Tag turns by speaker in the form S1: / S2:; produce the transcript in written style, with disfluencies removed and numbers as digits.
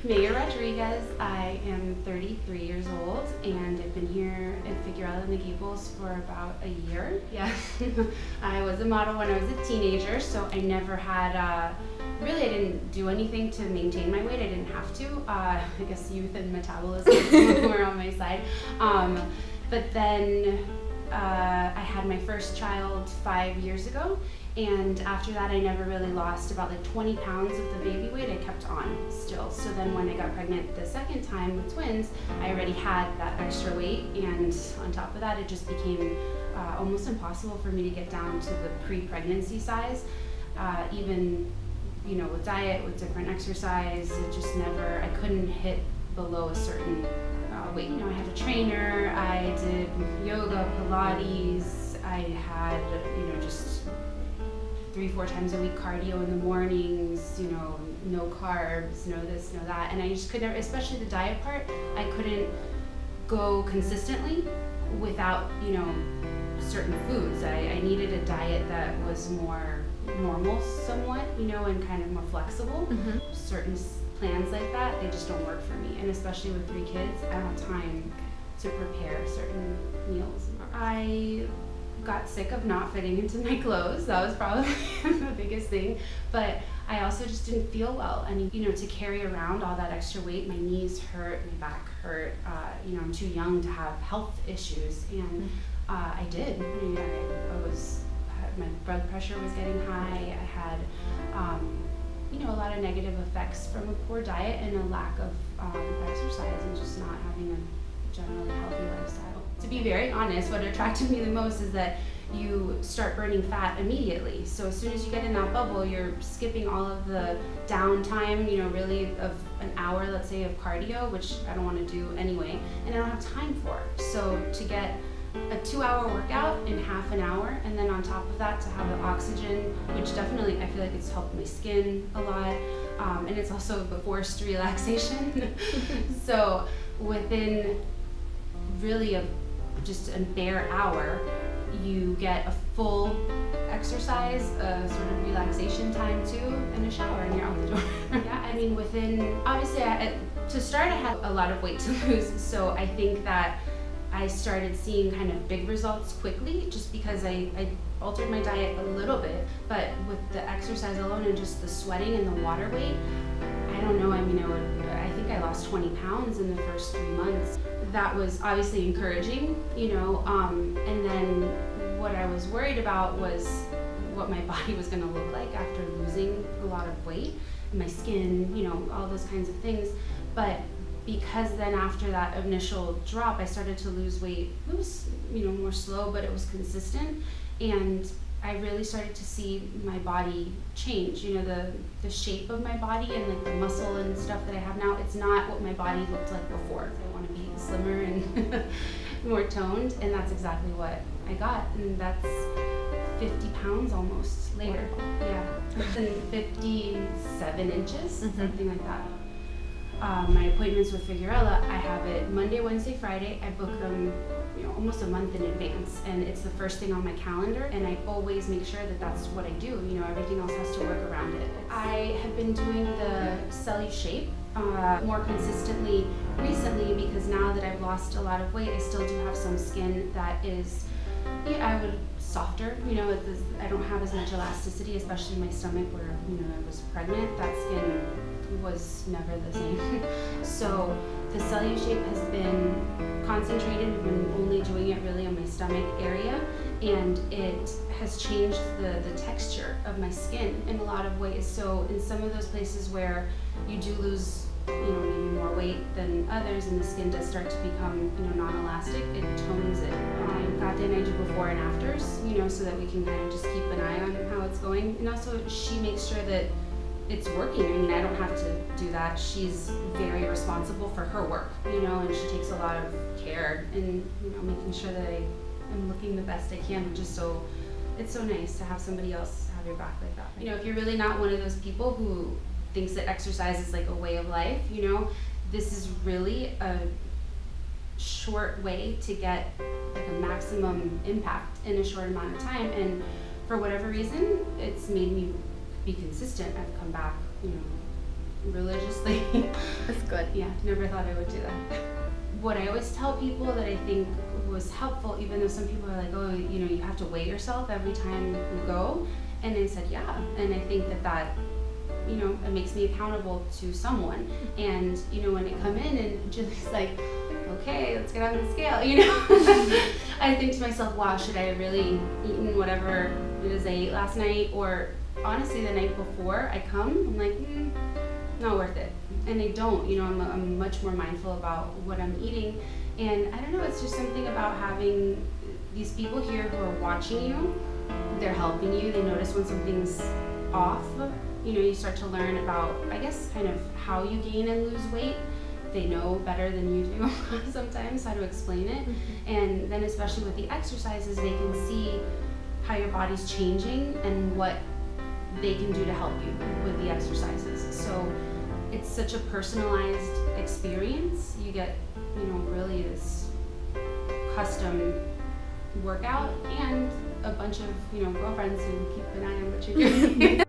S1: Mayre. I am 33 years old, and I've been here at Figurella in the Gables for about a year. Yeah, I was a model when I was a teenager, so I never had, really I didn't do anything to maintain my weight. I didn't have to. I guess youth and metabolism were on my side. But then I had my first child 5 years ago, and after that I never really lost. About like 20 pounds of the baby weight I kept on still. So then when I got pregnant the second time with twins, I already had that extra weight, and on top of that it just became almost impossible for me to get down to the pre-pregnancy size. Even, you know, with diet, with different exercise, it just never, I couldn't hit below a certain weight. You know, I had a trainer, I did yoga, Pilates, I had, you know, just 3-4 times a week cardio in the mornings, you know, no carbs, no this, no that, and I just could never, especially the diet part, I couldn't go consistently without, you know, certain foods. I needed a diet that was more normal somewhat, you know, and kind of more flexible. Certain plans like that, they just don't work for me, and especially with 3 kids, I don't have time to prepare certain meals. I got sick of not fitting into my clothes. That was probably the biggest thing, but I also just didn't feel well, and you know, to carry around all that extra weight, my knees hurt, my back hurt, you know, I'm too young to have health issues, and I did. You know, my blood pressure was getting high. I had you know, a lot of negative effects from a poor diet and a lack of exercise, and just not having a generally healthy lifestyle. To be very honest, what attracted me the most is that you start burning fat immediately. So as soon as you get in that bubble, you're skipping all of the downtime, you know, really of an hour, let's say, of cardio, which I don't want to do anyway, and I don't have time for. So to get a 2-hour workout in half an hour, and then on top of that to have the oxygen, which definitely I feel like it's helped my skin a lot, and it's also the forced relaxation. So within really just a bare hour, you get a full exercise, a sort of relaxation time too, and a shower, and you're out the door. Yeah, I mean, within, obviously to start I had a lot of weight to lose, so I think that I started seeing kind of big results quickly, just because I altered my diet a little bit, but with the exercise alone and just the sweating and the water weight, I don't know, I mean, I think I lost 20 pounds in the first 3 months. That was obviously encouraging, you know, and then what I was worried about was what my body was going to look like after losing a lot of weight, my skin, you know, all those kinds of things. But because then after that initial drop, I started to lose weight. It was, you know, more slow, but it was consistent, and I really started to see my body change. You know, the shape of my body and like the muscle and stuff that I have now, it's not what my body looked like before. I want to be slimmer and more toned, and that's exactly what I got, and that's 50 pounds almost later. Yeah, and 57 inches, something like that. My appointments with Figurella, I have it Monday, Wednesday, Friday. I book them, you know, almost a month in advance, and it's the first thing on my calendar, and I always make sure that that's what I do. You know, everything else has to work around it. I have been doing the Cell Shape more consistently recently, because now that I've lost a lot of weight, I still do have some skin that is, yeah, I would softer. You know, I don't have as much elasticity, especially in my stomach where, you know, I was pregnant. That skin was never the same. So the Cell Shape has been concentrated. I've been only doing it really on my stomach area, and it has changed the texture of my skin in a lot of ways. So in some of those places where you do lose, you know, maybe more weight than others, and the skin does start to become, you know, non-elastic, it tones it. Then I do before and afters, you know, so that we can kind of just keep an eye on how it's going. And also she makes sure that it's working. I mean, I don't have to do that. She's very responsible for her work, you know, and she takes a lot of care in, you know, making sure that I am looking the best I can, which is so, it's so nice to have somebody else have your back like that. You know, if you're really not one of those people who thinks that exercise is like a way of life, you know, this is really a short way to get like a maximum impact in a short amount of time, and for whatever reason it's made me be consistent. I've come back, you know, religiously. never thought I would do that. What I always tell people that I think was helpful, even though some people are like, oh, you have to weigh yourself every time you go. And I said, yeah. And I think that it makes me accountable to someone. And, when I come in and just like, okay, let's get on the scale, I think to myself, wow, should I have really eaten whatever it is I ate last night? Or honestly, the night before I come, I'm like, not worth it. And I don't, I'm much more mindful about what I'm eating. And I don't know, it's just something about having these people here who are watching you. They're helping you. They notice when something's off. You start to learn about, I guess, kind of how you gain and lose weight. They know better than you do sometimes how to explain it. And then especially with the exercises, they can see how your body's changing and what they can do to help you with the exercises. So it's such a personalized experience. You get, really this custom workout and a bunch of, girlfriends who keep an eye on what you're doing.